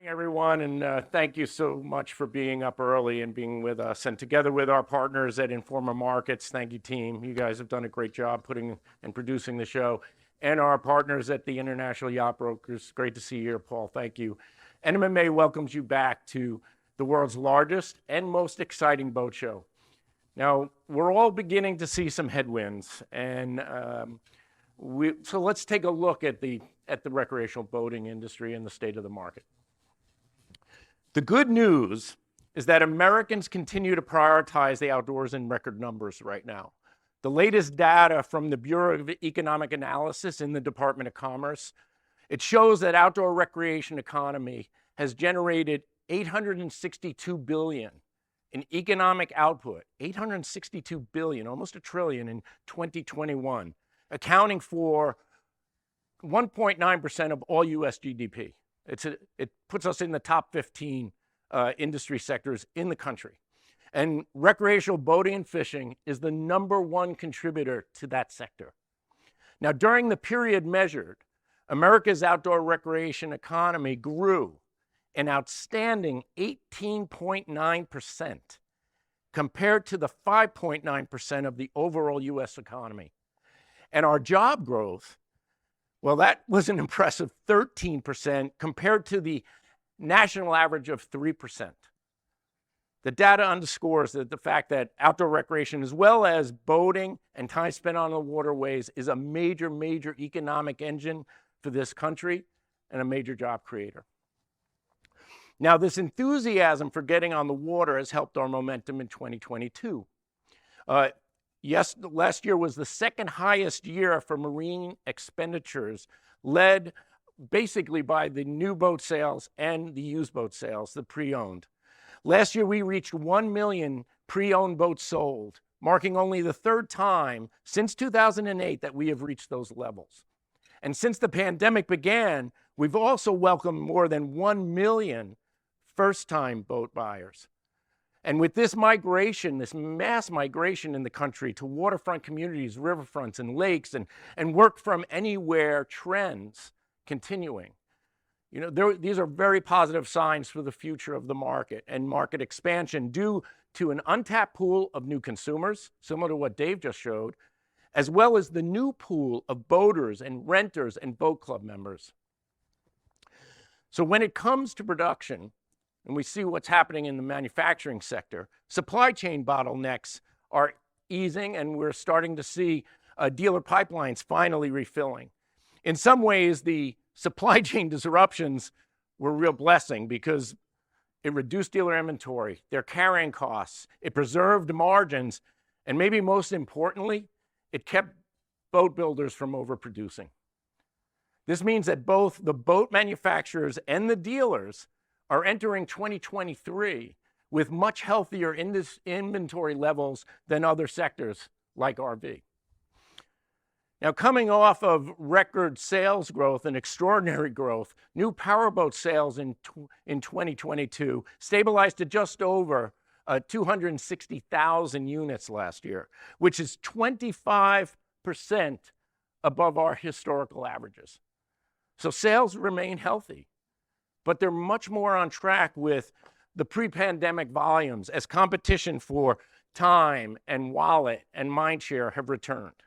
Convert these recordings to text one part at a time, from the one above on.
Everyone, and thank you so much for being up early and being with us. And together with our partners at Informa Markets, thank you, team. You guys have done a great job putting and producing the show. And our partners at the International Yacht Brokers, great to see you here, Paul. Thank you. NMMA welcomes you back to the world's largest and most exciting boat show. Now, we're all beginning to see some headwinds, and so let's take a look at the recreational boating industry and the state of the market. The good news is that Americans continue to prioritize the outdoors in record numbers right now. The latest data from the Bureau of Economic Analysis in the Department of Commerce, it shows that outdoor recreation economy has generated $862 billion in economic output, $862 billion, almost $1 trillion in 2021, accounting for 1.9% of all US GDP. It puts us in the top 15 industry sectors in the country. And recreational boating and fishing is the #1 contributor to that sector. Now, during the period measured, America's outdoor recreation economy grew an outstanding 18.9% compared to the 5.9% of the overall US economy. And our job growth, well, that was an impressive 13% compared to the national average of 3%. The data underscores that the fact that outdoor recreation, as well as boating and time spent on the waterways, is a major, major economic engine for this country and a major job creator. Now, this enthusiasm for getting on the water has helped our momentum in 2022. Yes, last year was the second highest year for marine expenditures, led basically by the new boat sales and the used boat sales, the pre-owned. Last year, we reached 1 million pre-owned boats sold, marking only the third time since 2008 that we have reached those levels. And since the pandemic began, we've also welcomed more than 1 million first-time boat buyers. And with this migration, this mass migration in the country to waterfront communities, riverfronts, and lakes, and work from anywhere trends continuing, these are very positive signs for the future of the market and market expansion due to an untapped pool of new consumers, similar to what Dave just showed, as well as the new pool of boaters and renters and boat club members. So when it comes to production, and we see what's happening in the manufacturing sector, supply chain bottlenecks are easing, and we're starting to see dealer pipelines finally refilling. In some ways, the supply chain disruptions were a real blessing because it reduced dealer inventory, their carrying costs, it preserved margins, and maybe most importantly, it kept boat builders from overproducing. This means that both the boat manufacturers and the dealers are entering 2023 with much healthier inventory levels than other sectors like RV. Now, coming off of record sales growth and extraordinary growth, new powerboat sales in 2022 stabilized to just over 260,000 units last year, which is 25% above our historical averages. So sales remain healthy, but they're much more on track with the pre-pandemic volumes as competition for time and wallet and mindshare have returned.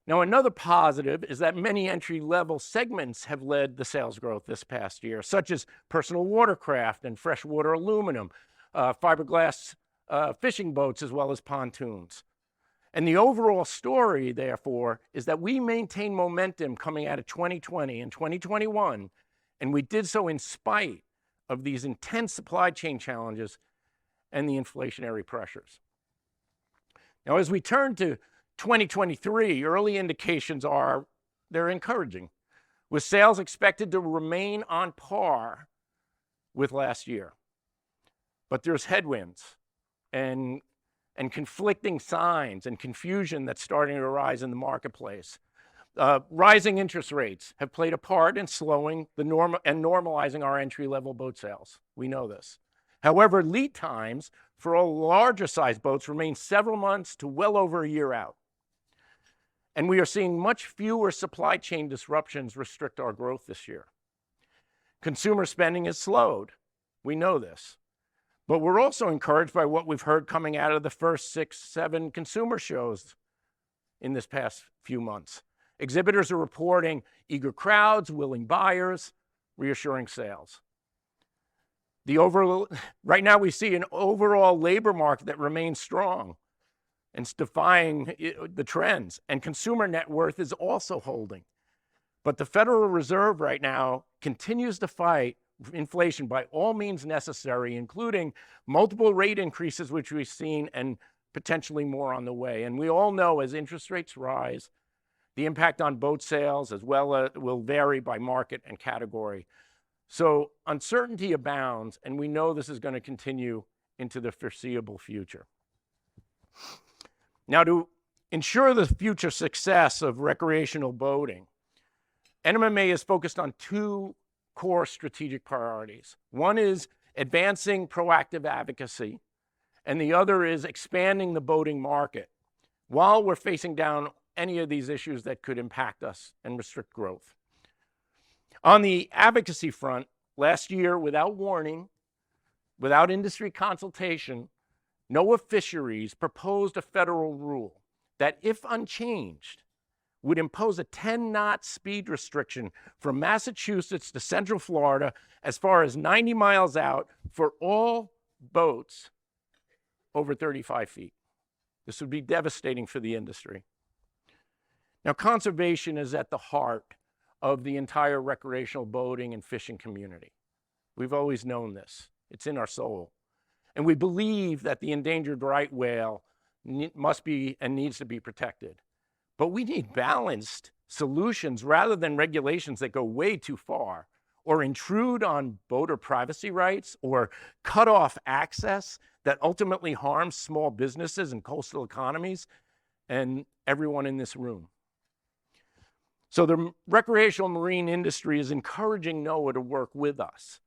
Now, another positive is that many entry-level segments have led the sales growth this past year, such as personal watercraft and freshwater aluminum, fiberglass fishing boats, as well as pontoons. And the overall story, therefore, is that we maintain momentum coming out of 2020 and 2021, and we did so in spite of these intense supply chain challenges and the inflationary pressures. Now, as we turn to 2023, early indications are they're encouraging, with sales expected to remain on par with last year. But there's headwinds and conflicting signs and confusion that's starting to arise in the marketplace. Rising interest rates have played a part in slowing the normalizing our entry-level boat sales. We know this. However, lead times for all larger size boats remain several months to well over a year out. And we are seeing much fewer supply chain disruptions restrict our growth this year. Consumer spending has slowed. We know this. But we're also encouraged by what we've heard coming out of the first 6, 7 consumer shows in this past few months. Exhibitors are reporting eager crowds, willing buyers, reassuring sales. Right now we see an overall labor market that remains strong and it's defying the trends. And consumer net worth is also holding. But the Federal Reserve right now continues to fight inflation by all means necessary, including multiple rate increases, which we've seen, and potentially more on the way. And we all know as interest rates rise, the impact on boat sales as well will vary by market and category. So uncertainty abounds, and we know this is going to continue into the foreseeable future. Now, to ensure the future success of recreational boating, NMMA is focused on 2 core strategic priorities. One is advancing proactive advocacy, and the other is expanding the boating market while we're facing down any of these issues that could impact us and restrict growth. On the advocacy front, last year, without warning, without industry consultation, NOAA Fisheries proposed a federal rule that, if unchanged, would impose a 10-knot speed restriction from Massachusetts to Central Florida as far as 90 miles out for all boats over 35 feet. This would be devastating for the industry. Now, conservation is at the heart of the entire recreational boating and fishing community. We've always known this. It's in our soul. And we believe that the endangered right whale must be and needs to be protected. But we need balanced solutions rather than regulations that go way too far or intrude on boater privacy rights or cut off access that ultimately harms small businesses and coastal economies and everyone in this room. So the recreational marine industry is encouraging NOAA to work with us,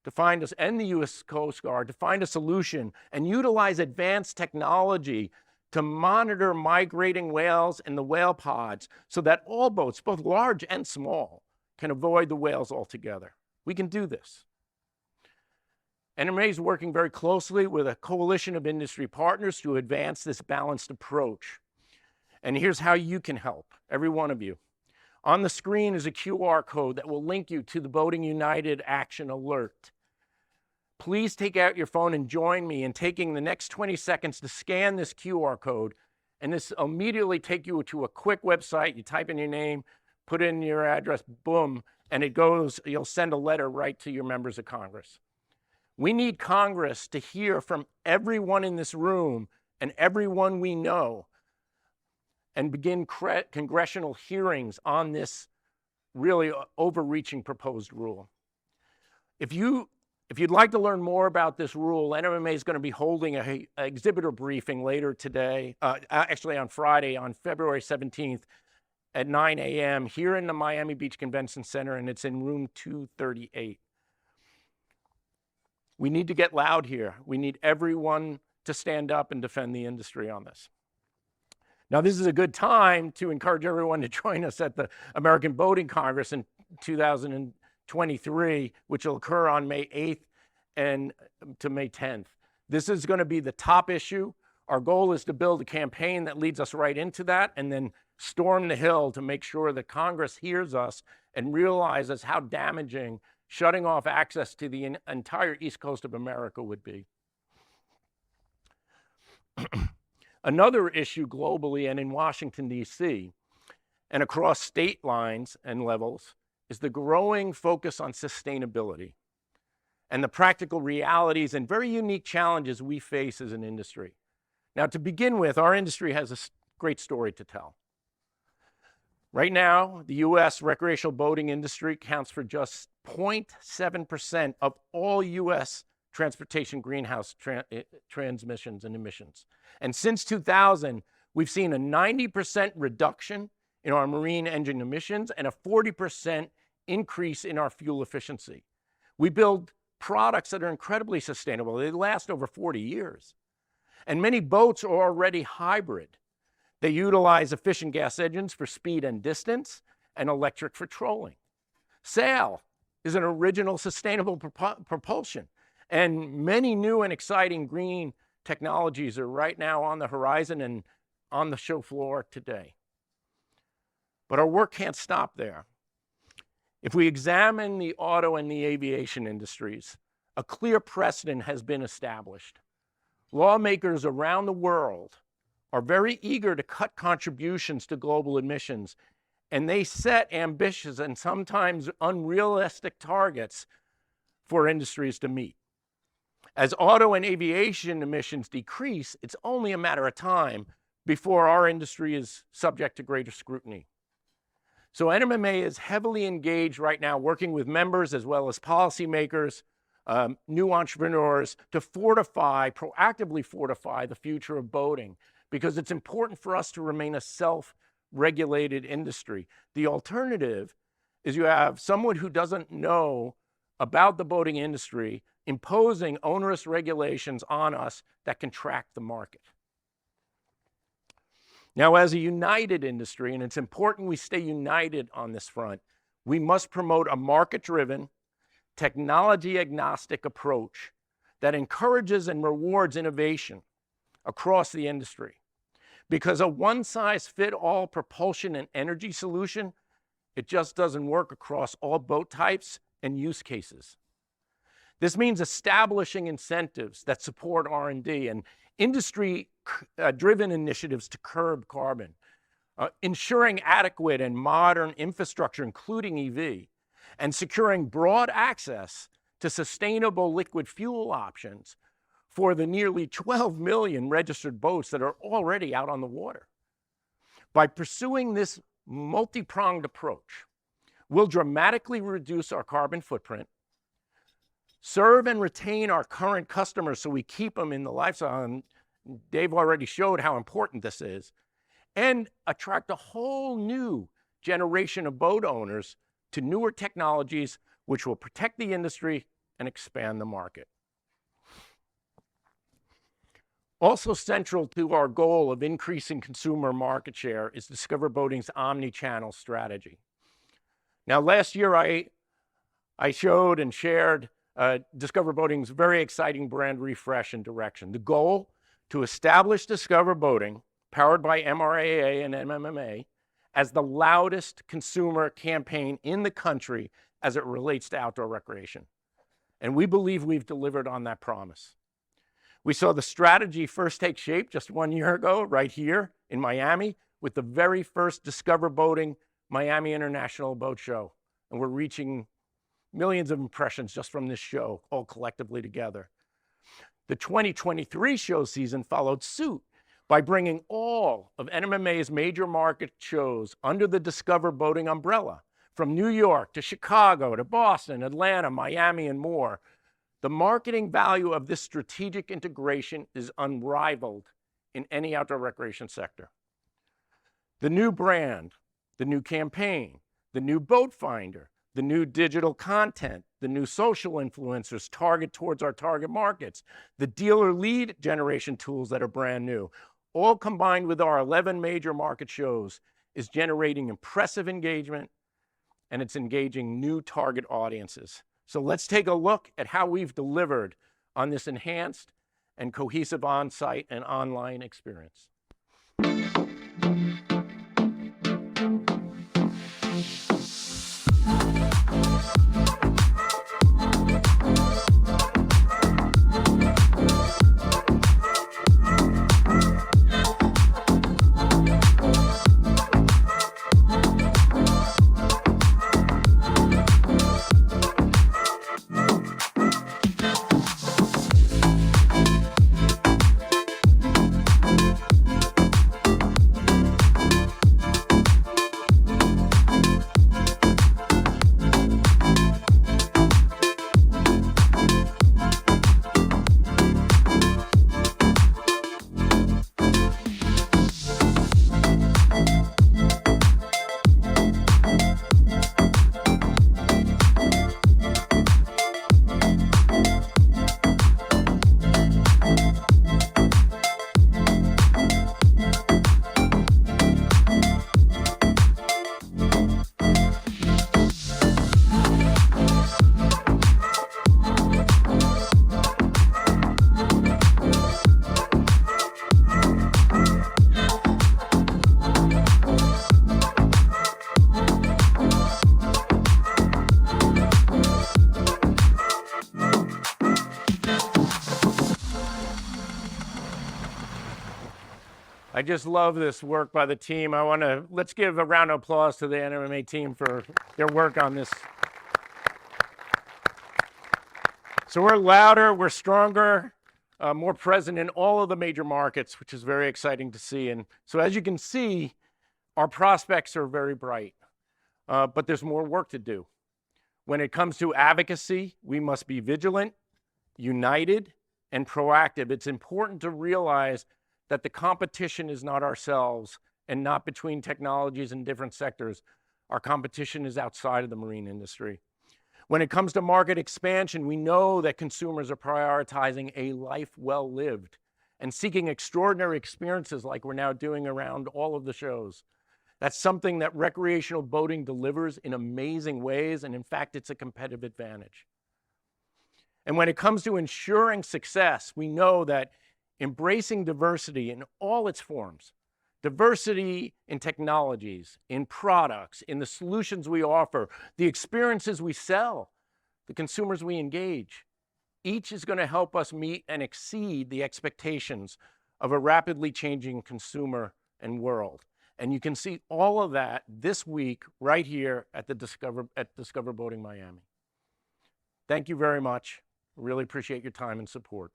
to find us, and the U.S. Coast Guard, to find a solution and utilize advanced technology to monitor migrating whales and the whale pods so that all boats, both large and small, can avoid the whales altogether. We can do this. NMMA is working very closely with a coalition of industry partners to advance this balanced approach. And here's how you can help, every one of you. On the screen is a QR code that will link you to the Boating United Action Alert. Please take out your phone and join me in taking the next 20 seconds to scan this QR code, and this will immediately take you to a quick website. You type in your name, put in your address, boom, and it goes, you'll send a letter right to your members of Congress. We need Congress to hear from everyone in this room and everyone we know and begin congressional hearings on this really overreaching proposed rule. If you'd like to learn more about this rule, NMMA is going to be holding an exhibitor briefing later today, actually on Friday, on February 17th at 9 a.m. here in the Miami Beach Convention Center, and it's in room 238. We need to get loud here. We need everyone to stand up and defend the industry on this. Now, this is a good time to encourage everyone to join us at the American Boating Congress in 2023, which will occur on May 8th and to May 10th. This is going to be the top issue. Our goal is to build a campaign that leads us right into that and then storm the hill to make sure that Congress hears us and realizes how damaging shutting off access to the entire East Coast of America would be. Another issue globally and in Washington, D.C., and across state lines and levels is the growing focus on sustainability and the practical realities and very unique challenges we face as an industry. Now, to begin with, our industry has a great story to tell. Right now, the U.S. recreational boating industry accounts for just 0.7% of all U.S. transportation greenhouse transmissions and emissions. And since 2000, we've seen a 90% reduction in our marine engine emissions and a 40% increase in our fuel efficiency. We build products that are incredibly sustainable. They last over 40 years. And many boats are already hybrid. They utilize efficient gas engines for speed and distance and electric for trolling. Sail is an original sustainable propulsion. And many new and exciting green technologies are right now on the horizon and on the show floor today. But our work can't stop there. If we examine the auto and the aviation industries, a clear precedent has been established. Lawmakers around the world are very eager to cut contributions to global emissions, and they set ambitious and sometimes unrealistic targets for industries to meet. As auto and aviation emissions decrease, it's only a matter of time before our industry is subject to greater scrutiny. So NMMA is heavily engaged right now, working with members as well as policymakers, new entrepreneurs to proactively fortify the future of boating, because it's important for us to remain a self-regulated industry. The alternative is you have someone who doesn't know about the boating industry imposing onerous regulations on us that contract the market. Now, as a united industry, and it's important we stay united on this front, we must promote a market-driven, technology-agnostic approach that encourages and rewards innovation across the industry. Because a one-size-fits-all propulsion and energy solution, it just doesn't work across all boat types and use cases. This means establishing incentives that support R&D and industry-driven initiatives to curb carbon, ensuring adequate and modern infrastructure, including EV, and securing broad access to sustainable liquid fuel options for the nearly 12 million registered boats that are already out on the water. By pursuing this multi-pronged approach, we'll dramatically reduce our carbon footprint, serve and retain our current customers so we keep them in the lifestyle, and Dave already showed how important this is, and attract a whole new generation of boat owners to newer technologies which will protect the industry and expand the market. Also central to our goal of increasing consumer market share is Discover Boating's Omnichannel Strategy. Now, last year I showed and shared Discover Boating's very exciting brand refresh and direction. The goal, to establish Discover Boating, powered by MRAA and NMMA, as the loudest consumer campaign in the country as it relates to outdoor recreation. And we believe we've delivered on that promise. We saw the strategy first take shape just 1 year ago, right here in Miami, with the very first Discover Boating Miami International Boat Show. And we're reaching millions of impressions just from this show, all collectively together. The 2023 show season followed suit by bringing all of NMMA's major market shows under the Discover Boating umbrella, from New York to Chicago to Boston, Atlanta, Miami, and more. The marketing value of this strategic integration is unrivaled in any outdoor recreation sector. The new brand, the new campaign, the new boat finder, the new digital content, the new social influencers target towards our target markets, the dealer lead generation tools that are brand new, all combined with our 11 major market shows, is generating impressive engagement, and it's engaging new target audiences. So let's take a look at how we've delivered on this enhanced and cohesive on-site and online experience. I just love this work by the team. Let's give a round of applause to the NMMA team for their work on this. So we're louder, we're stronger, more present in all of the major markets, which is very exciting to see. And so as you can see, our prospects are very bright, but there's more work to do. When it comes to advocacy, we must be vigilant, united, and proactive. It's important to realize that the competition is not ourselves and not between technologies in different sectors. Our competition is outside of the marine industry. When it comes to market expansion, we know that consumers are prioritizing a life well lived and seeking extraordinary experiences like we're now doing around all of the shows. That's something that recreational boating delivers in amazing ways, and in fact, it's a competitive advantage. And when it comes to ensuring success, we know that embracing diversity in all its forms, diversity in technologies, in products, in the solutions we offer, the experiences we sell, the consumers we engage, each is going to help us meet and exceed the expectations of a rapidly changing consumer and world. And you can see all of that this week right here at Discover Boating Miami. Thank you very much. Really appreciate your time and support.